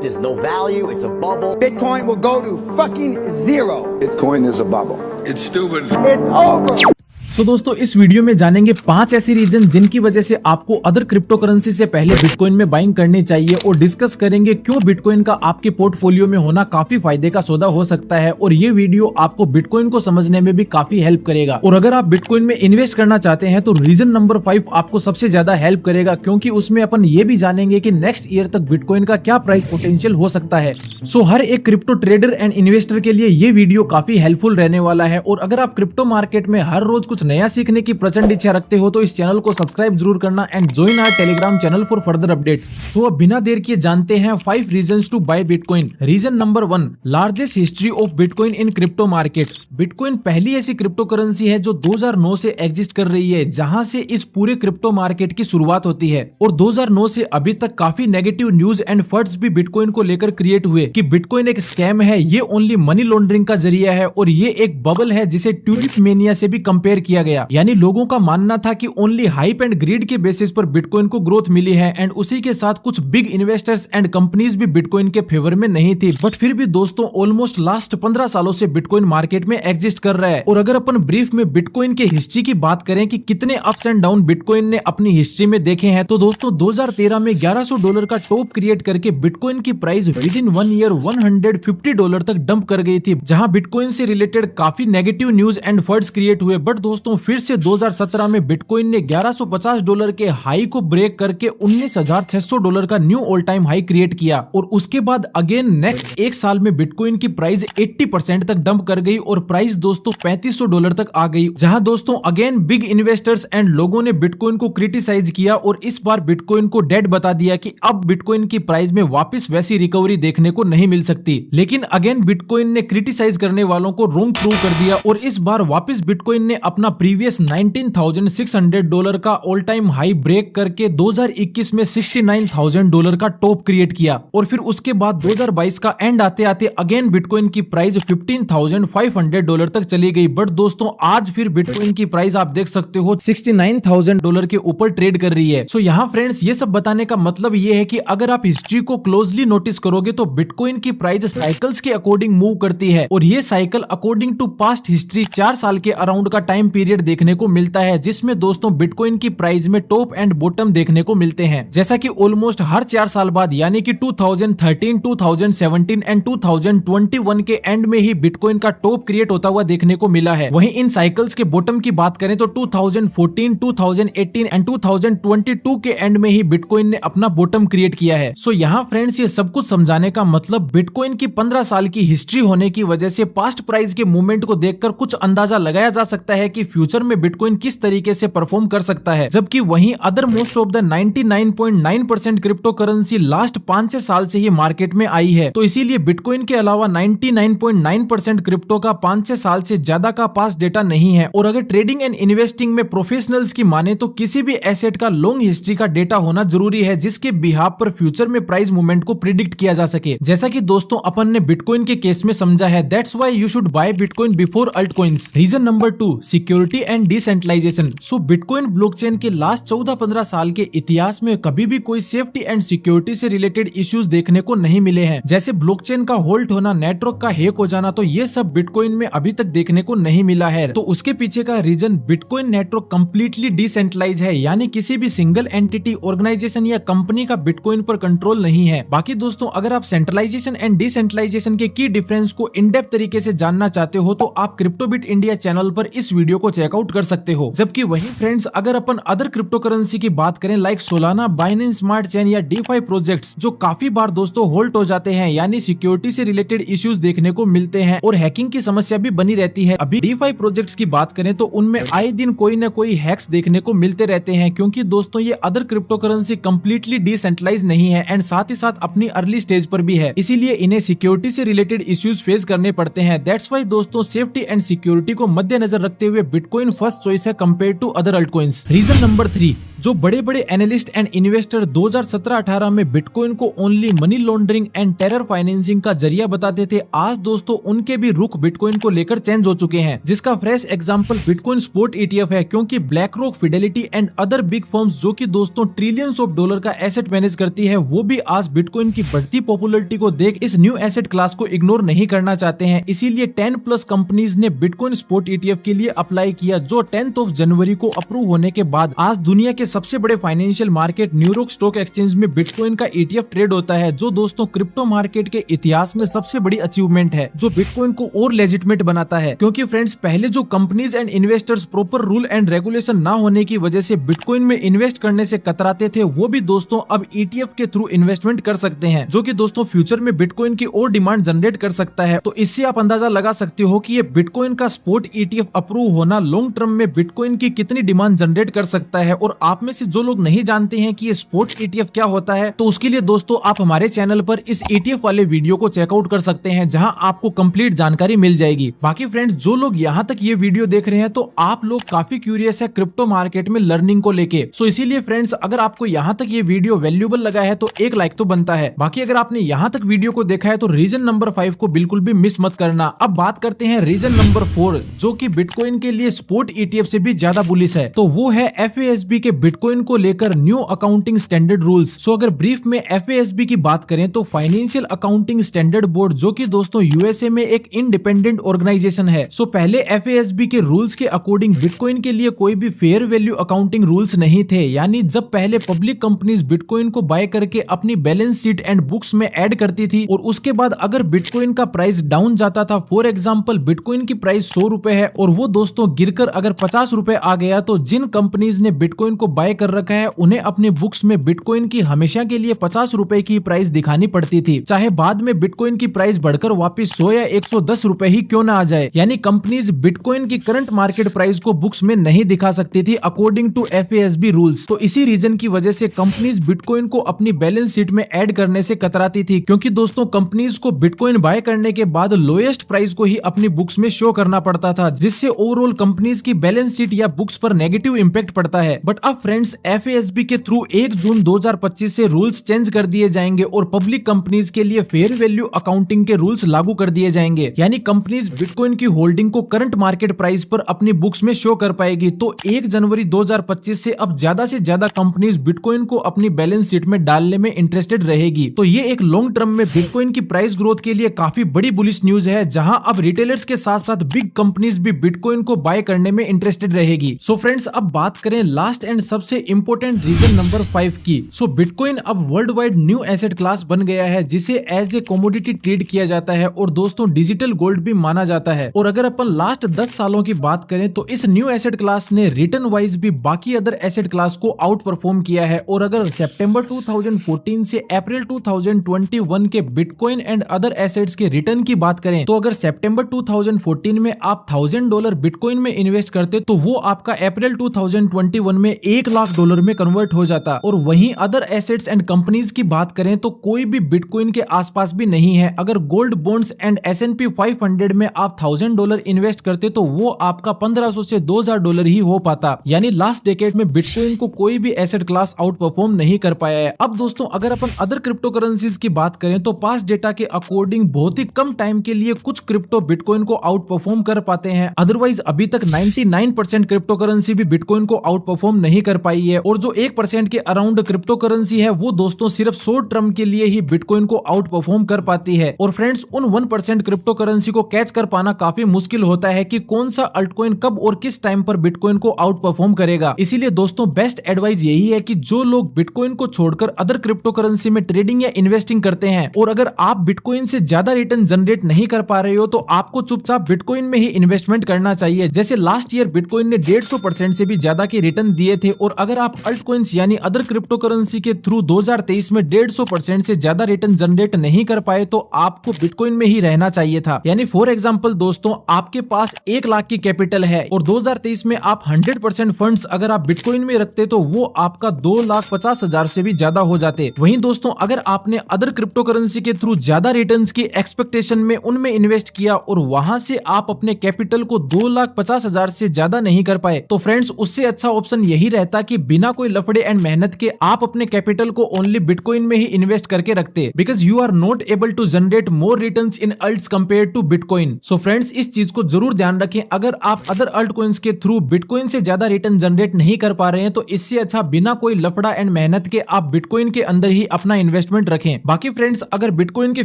There's no value. It's a bubble. Bitcoin will go to fucking zero. Bitcoin is a bubble. It's stupid. It's over. तो दोस्तों इस video में जानेंगे 5 ऐसी reason जिनकी वजह से आपको अदर क्रिप्टो करेंसी से पहले बिटकॉइन में बाइंग करनी चाहिए, और डिस्कस करेंगे क्यों बिटकॉइन का आपके पोर्टफोलियो में होना काफी फायदे का सौदा हो सकता है। और ये वीडियो आपको बिटकॉइन को समझने में भी काफी हेल्प करेगा। और अगर आप बिटकॉइन में इन्वेस्ट करना चाहते हैं तो रीजन नंबर 5 आपको सबसे ज्यादा हेल्प करेगा, क्योंकि उसमें अपन ये भी जानेंगे कि नेक्स्ट ईयर तक बिटकॉइन का क्या प्राइस पोटेंशियल हो सकता है। सो हर एक क्रिप्टो ट्रेडर एंड इन्वेस्टर के लिए ये वीडियो काफी हेल्पफुल रहने वाला है। और अगर आप क्रिप्टो मार्केट में हर रोज कुछ नया सीखने की प्रचंड इच्छा रखते हो तो इस चैनल को सब्सक्राइब जरूर करना and join our Telegram channel for further update. So अब बिना देर किए जानते हैं 5 reasons to buy bitcoin. Reason number 1, largest history of bitcoin in crypto market. Bitcoin पहली ऐसी क्रिप्टो करेंसी है जो 2009 से एग्जिस्ट कर रही है, जहां से इस पूरे क्रिप्टो मार्केट की शुरुआत होती है। और 2009 से अभी तक काफी नेगेटिव न्यूज एंड फर्ड्स भी बिटकॉइन को लेकर क्रिएट हुए कि बिटकॉइन एक स्कैम है, ये ओनली मनी लॉन्ड्रिंग का जरिया है और ये एक बबल है जिसे ट्यूलिप मेनिया से भी कंपेयर किया गया। यानी लोगों का मानना था कि ओनली हाइप एंड ग्रीड के बेसिस पर बिटकॉइन को ग्रोथ मिली है, एंड उसी के साथ कुछ बिग इन्वेस्टर्स एंड कंपनीज भी बिटकॉइन के फेवर में नहीं थी। बट फिर भी दोस्तों ऑलमोस्ट लास्ट 15 सालों से बिटकॉइन मार्केट में एग्जिस्ट कर रहा है। और अगर अपन ब्रीफ में बिटकॉइन के हिस्ट्री की बात करें कि कितने अप्स एंड डाउन बिटकॉइन ने अपनी हिस्ट्री में देखे हैं, तो दोस्तों 2013 में $1100 का टॉप क्रिएट करके बिटकॉइन की प्राइस विद इन 1 ईयर $150 तक डंप कर गई थी, जहां बिटकॉइन से रिलेटेड काफी नेगेटिव न्यूज एंड फर्ड्स क्रिएट हुए। बट दोस्तों फिर से 2017 में बिटकॉइन ने $1150 के हाई को ब्रेक करके $19,600 का knew all time high create किया। और उसके बाद अगेन नेक्स्ट एक साल में बिटकॉइन की प्राइस 80% तक डंप कर गई और प्राइस दोस्तों $3500 तक आ गई, जहां दोस्तों अगेन बिग इन्वेस्टर्स एंड लोगों ने बिटकॉइन को क्रिटिसाइज किया और इस बार बिटकॉइन को डेड बता दिया कि अब बिटकॉइन की प्राइस में वापस वैसी रिकवरी देखने को नहीं मिल सकती। लेकिन अगेन बिटकॉइन ने क्रिटिसाइज करने वालों को रॉन्ग प्रूव कर दिया और इस बार वापस बिटकॉइन ने अपना प्रीवियस $19,600 का ऑल टाइम हाई ब्रेक करके 2021 में $69,000 का टॉप क्रिएट किया। और फिर उसके बाद 2022 का एंड आते आते अगेन बिटकॉइन की प्राइस $15,500 तक चली गई। बट दोस्तों आज फिर बिटकॉइन की प्राइस आप देख सकते हो $69,000 के ऊपर ट्रेड कर रही है। सो यहाँ फ्रेंड्स ये सब बताने का मतलब ये है कि अगर आप हिस्ट्री को क्लोजली नोटिस करोगे तो बिटकॉइन की प्राइस साइकिल्स के अकॉर्डिंग मूव करती है, और ये cycle according to past history 4 साल के अराउंड का टाइम पीरियड देखने को मिलता है, जिसमें दोस्तों बिटकॉइन की प्राइस में टॉप एंड बॉटम देखने को मिलते हैं। जैसा कि ऑलमोस्ट हर 4 साल बाद यानी कि 2013, 2017 एंड 2021 के एंड में ही बिटकॉइन का टॉप क्रिएट होता हुआ देखने को मिला है। वहीं इन साइकिल्स के बॉटम की बात करें तो 2014, 2018 एंड 2022 के एंड में ही बिटकॉइन ने अपना बॉटम क्रिएट किया है। सो यहाँ फ्रेंड्स ये सब कुछ समझाने का मतलब बिटकॉइन की 15 साल की हिस्ट्री होने की वजह से पास्ट प्राइस के मूवमेंट को देखकर कुछ अंदाजा लगाया जा सकता है कि फ्यूचर में बिटकॉइन किस तरीके से परफॉर्म कर सकता है। जबकि वहीं other most of the 99.9% crypto currency last 5-6 साल से ही मार्केट में आई है, तो इसीलिए बिटकॉइन के अलावा 99.9% क्रिप्टो का 5-6 साल से ज्यादा का पास्ट डेटा नहीं है। और अगर ट्रेडिंग एंड इन्वेस्टिंग में प्रोफेशनल्स की माने तो किसी भी एसेट का लॉन्ग हिस्ट्री का डेटा होना जरूरी है, जिसके बिहाफ पर फ्यूचर में प्राइस मूवमेंट को प्रिडिक्ट किया जा सके, जैसा कि दोस्तों अपन ने बिटकॉइन के केस में समझा है। That's why you should buy bitcoin before altcoins. Reason number 2, security and decentralization. So bitcoin blockchain के लास्ट 14-15 साल के इतिहास में कभी भी कोई सेफ्टी एंड सिक्योरिटी से रिलेटेड इश्यूज देखने को नहीं मिले हैं, जैसे ब्लॉकचेन का होल्ड होना, नेटवर्क का हैक हो जाना, तो ये सब बिटकॉइन में अभी तक देखने को नहीं मिला है। तो उसके पीछे का reason bitcoin network completely decentralise है, यानी किसी भी सिंगल एंटिटी, ऑर्गेनाइजेशन या कंपनी का बिटकॉइन पर कंट्रोल नहीं है। बाकी दोस्तों अगर आप सेंट्रलाइजेशन एंड डिसेंट्रलाइजेशन के की डिफरेंस को इन डेप्थ तरीके से जानना चाहते हो तो आप क्रिप्टोबिट इंडिया चैनल पर इस वीडियो को चेकआउट कर सकते हो। जबकि वहीं फ्रेंड्स अगर अपन अदर क्रिप्टो करेंसी की बात करें like Solana, Binance smart chain या डीफाई प्रोजेक्ट्स, जो काफी बार दोस्तों होल्ड हो जाते हैं, यानी सिक्योरिटी से रिलेटेड इश्यूज देखने को मिलते हैं और हैकिंग की समस्या भी बनी रहती है। अभी डीफाई प्रोजेक्ट्स की बात करें तो उनमें आए दिन कोई न कोई हैक्स देखने को मिलते रहते हैं, क्योंकि दोस्तों ये other crypto currency completely decentralise नहीं है एंड साथ ही साथ अपनी अर्ली स्टेज पर भी है, इसीलिए इन्हें सिक्योरिटी से रिलेटेड इश्यूज फेस करने पड़ते हैं। दैट्स व्हाई दोस्तों सेफ्टी एंड सिक्योरिटी को मद्देनजर रखते हुए बिटकॉइन फर्स्ट चॉइस है compare to other altcoins. Reason number 3, जो बड़े बड़े एनालिस्ट एंड इन्वेस्टर 2017-18 में बिटकॉइन को only money laundering and terror financing का जरिया बताते थे, आज दोस्तों उनके भी रुख बिटकॉइन को लेकर चेंज हो चुके हैं, जिसका fresh example bitcoin spot ETF है। क्योंकि black rock, Fidelity and other big firms जो कि दोस्तों ट्रिलियंस ऑफ डॉलर का एसेट मैनेज करती है, वो भी आज बिटकॉइन की बढ़ती पॉपुलैरिटी को देख इस न्यू एसेट क्लास को इग्नोर नहीं करना चाहते हैं। इसीलिए 10+ कंपनीज ने बिटकॉइन स्पॉट ETF के लिए अप्लाई किया, जो 10 जनवरी को अप्रूव होने के बाद आज दुनिया के सबसे बड़े financial market New York stock exchange में बिटकॉइन का ETF ट्रेड होता है, जो दोस्तों क्रिप्टो मार्केट के इतिहास में सबसे बड़ी अचीवमेंट है, जो बिटकॉइन को और लेजिटिमेट बनाता है। क्योंकि फ्रेंड्स, पहले जो companies and investors proper rule and regulation ना होने की वजह से बिटकॉइन में इन्वेस्ट करने से कतराते थे, वो भी दोस्तों अब ETF के थ्रू इन्वेस्टमेंट कर सकते हैं, जो कि दोस्तों फ्यूचर में बिटकॉइन की और डिमांड जनरेट कर सकता है। तो इससे आप अंदाजा लगा सकते हो कि ये बिटकॉइन का स्पॉट ETF अप्रूव होना लॉन्ग टर्म में बिटकॉइन की कितनी डिमांड जनरेट कर सकता है। और आप में से जो लोग नहीं जानते हैं कि ये स्पॉट ETF क्या होता है, तो उसके लिए दोस्तों आप हमारे चैनल पर इस ETF वाले वीडियो को चेकआउट कर सकते हैं, जहां आपको कंप्लीट जानकारी मिल जाएगी। बाकी फ्रेंड्स, जो लोग यहाँ तक ये वीडियो देख रहे हैं तो आप लोग काफी क्यूरियस है क्रिप्टो मार्केट में लर्निंग को लेके। सो इसीलिए फ्रेंड्स, अगर आपको यहाँ तक ये वीडियो वैल्यूएबल लगा है तो एक लाइक तो बनता है। बाकी अगर आपने यहाँ तक वीडियो को देखा है तो रीजन नंबर 5 को बिल्कुल भी मिस मत करना। अब बात करते हैं रीजन नंबर 4, जो कि बिटकॉइन के लिए स्पॉट ETF से भी ज्यादा बुलिश है। तो वो है FASB के बिटकॉइन को लेकर न्यू अकाउंटिंग स्टैंडर्ड रूल्स। सो अगर ब्रीफ में FASB की बात करें तो फाइनेंशियल अकाउंटिंग स्टैंडर्ड बोर्ड, जो कि दोस्तों USA में एक इंडिपेंडेंट ऑर्गेनाइजेशन है। सो पहले FASB के रूल्स के अकॉर्डिंग बिटकॉइन के लिए कोई भी फेयर वैल्यू अकाउंटिंग रूल्स नहीं थे। यानी जब पहले पब्लिक कंपनीज बिटकॉइन को बाय करके अपनी बैलेंस शीट एंड बुक्स में ऐड करती थी, और उसके बाद अगर बिटकॉइन का प्राइस डाउन जाता था, फॉर एग्जांपल बिटकॉइन की प्राइस 100 रुपए है और वो दोस्तों गिरकर अगर 50 रुपए आ गया, तो जिन कंपनीज ने बिटकॉइन को बाय कर रखा है उन्हें अपनी बुक्स में बिटकॉइन की हमेशा के लिए 50 रुपए की प्राइस दिखानी पड़ती थी, चाहे बाद में बिटकॉइन की प्राइस बढ़कर वापस 100 या 110 रुपए ही क्यों ना आ जाए। यानी कंपनीज बिटकॉइन की करंट मार्केट प्राइस को बुक्स में नहीं दिखा सकती थी अकॉर्डिंग टू FASB रूल्स। तो इसी रीजन की वजह से कंपनीज बिटकॉइन को अपनी बैलेंस शीट में ऐड करने से कतराती थी, क्योंकि दोस्तों कंपनीज को बिटकॉइन बाय करने के बाद लोएस्ट प्राइस को ही अपनी बुक्स में शो करना पड़ता था, जिससे ओवरऑल कंपनीज की बैलेंस शीट या बुक्स पर नेगेटिव इंपैक्ट पड़ता है। बट अब फ्रेंड्स, FASB के थ्रू 1 जून 2025 से रूल्स चेंज कर दिए जाएंगे और पब्लिक कंपनीज के लिए फेयर वैल्यू अकाउंटिंग के रूल्स लागू कर दिए जाएंगे। यानी कंपनीज बिटकॉइन की होल्डिंग को करंट मार्केट प्राइस पर अपनी बुक्स में शो कर पाएगी। तो 1 जनवरी 2025 से अब ज्यादा से ज्यादा कंपनीज बिटकॉइन को अपनी बैलेंस शीट में डालने में इंटरेस्टेड रहेगी। तो ये एक लॉन्ग टर्म में बिटकॉइन की प्राइस ग्रोथ के लिए काफी बड़ी बुलिश न्यूज है, जहां अब रिटेलर्स के साथ साथ बिग कंपनीज भी बिटकॉइन को बाय करने में इंटरेस्टेड रहेगी। सो फ्रेंड्स, अब बात करें लास्ट एंड सबसे इंपॉर्टेंट रीजन नंबर 5 की। सो बिटकॉइन अब world wide new asset class बन गया है, जिसे एज ए कमोडिटी ट्रेड किया जाता है और दोस्तों डिजिटल गोल्ड भी माना जाता है। और अगर अपन लास्ट 10 सालों की बात करें तो इस न्यू एसेट क्लास ने रिटर्न वाइज भी बाकी अदर एसेट क्लास को आउट परफॉर्म किया है। और अगर सितंबर 2014 से अप्रैल 2021 के बिटकॉइन एंड अदर एसेट्स के रिटर्न की बात करें, तो अगर सितंबर 2014 में आप $1000 बिटकॉइन में इन्वेस्ट करते तो वो आपका अप्रैल 2021 में $1 लाख में कन्वर्ट हो जाता। और वहीं अदर एसेट्स एंड कंपनीज की बात करें तो कोई भी बिटकॉइन के आसपास भी नहीं है। अगर गोल्ड बॉन्ड्स एंड S&P 500 में आप $1000 इन्वेस्ट करते तो वो आपका $1500 से $2000 ही हो पाता। यानी लास्ट डेकेड में बिटकॉइन को कोई भी एसेट क्लास आउट परफॉर्म नहीं कर पाया है। अब दोस्तों, अगर अपन अदर क्रिप्टो करेंसीज की बात करें तो पास्ट डेटा के अकॉर्डिंग बहुत ही कम टाइम के लिए कुछ क्रिप्टो बिटकॉइन को आउट परफॉर्म कर पाते हैं। अदरवाइज अभी तक 99% क्रिप्टो करेंसी भी बिटकॉइन को आउट परफॉर्म नहीं कर पाई है। और जो 1% के अराउंड क्रिप्टो करेंसी है वो दोस्तों सिर्फ शॉर्ट टर्म के लिए ही बिटकॉइन को आउट परफॉर्म कर पाती है। और फ्रेंड्स, उन 1% क्रिप्टो करेंसी को कैच कर पाना काफी मुश्किल होता है कि कौन सा अल्टकॉइन कब और किस टाइम पर बिटकॉइन को आउट परफॉर्म करेगा। इसीलिए दोस्तों बेस्ट एडवाइस यही है कि जो लोग बिटकॉइन को छोड़कर अदर क्रिप्टो करेंसी में ट्रेडिंग या इन्वेस्टिंग करते हैं, और अगर आप बिटकॉइन से ज्यादा रिटर्न जनरेट नहीं कर पा रहे हो, तो आपको चुपचाप बिटकॉइन में ही इन्वेस्टमेंट करना चाहिए। जैसे लास्ट ईयर बिटकॉइन ने 150% से भी ज्यादा के रिटर्न दिए थे। और अगर आप अल्टकॉइंस यानी अदर क्रिप्टो करेंसी के थ्रू 2023 में 150% से ज्यादा रिटर्न जनरेट नहीं कर पाए, तो आपको बिटकॉइन में ही रहना चाहिए था। यानी फॉर एग्जांपल दोस्तों, आपके पास 1 लाख की कैपिटल है और 2023 में आप 100% फंड्स अगर आप बिटकॉइन में रखते तो वो आपका 2,50,000 से भी ज्यादा हो जाते। वहीं दोस्तों, अगर आपने अदर क्रिप्टो करेंसी के थ्रू ज्यादा रिटर्न्स की एक्सपेक्टेशन में उनमें इन्वेस्ट किया और वहां से आप अपने कैपिटल को 2,50,000 से ज्यादा नहीं कर पाए, तो फ्रेंड्स उससे अच्छा ऑप्शन यही रहता ताकि बिना कोई लफड़े एंड मेहनत के आप अपने कैपिटल को ओनली बिटकॉइन में ही इन्वेस्ट करके रखते, because you are not able to generate more returns in alts compare to bitcoin. So friends, इस चीज को जरूर ध्यान रखें, अगर आप अदर अल्ट कॉइन्स के थ्रू बिटकॉइन से ज्यादा रिटर्न जनरेट नहीं कर पा रहे हैं तो इससे अच्छा बिना कोई लफड़ा एंड मेहनत के आप बिटकॉइन के अंदर ही अपना इन्वेस्टमेंट रखें। बाकी फ्रेंड्स, अगर बिटकॉइन के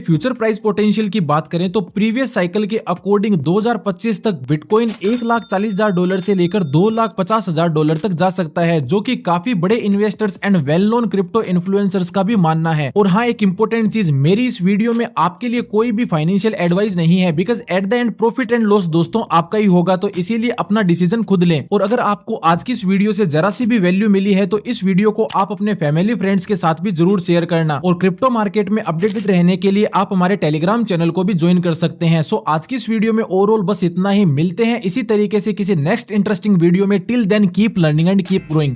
फ्यूचर प्राइस पोटेंशियल की बात करें तो प्रीवियस साइकिल के अकॉर्डिंग 2025 तक बिटकॉइन $1,40,000 से लेकर $2,50,000 तक जा सकता है, जो कि काफी बड़े investors and well known crypto influencers का भी मानना है। और हाँ, एक इंपॉर्टेंट चीज, मेरी इस वीडियो में आपके लिए कोई भी फाइनेंशियल एडवाइस नहीं है, because at the end profit and loss दोस्तों आपका ही होगा, तो इसीलिए अपना डिसीजन खुद लें। और अगर आपको आज की इस वीडियो से जरा सी भी वैल्यू मिली है तो इस वीडियो को आप अपने फैमिली फ्रेंड्स के साथ भी जरूर शेयर करना। और क्रिप्टो मार्केट में अपडेटेड रहने के लिए आप हमारे टेलीग्राम चैनल को भी ज्वाइन कर सकते हैं। सो आज की इस वीडियो में ओवरऑल बस इतना ही। मिलते हैं इसी तरीके से किसी नेक्स्ट इंटरेस्टिंग वीडियो में। Till then keep learning and keep growing.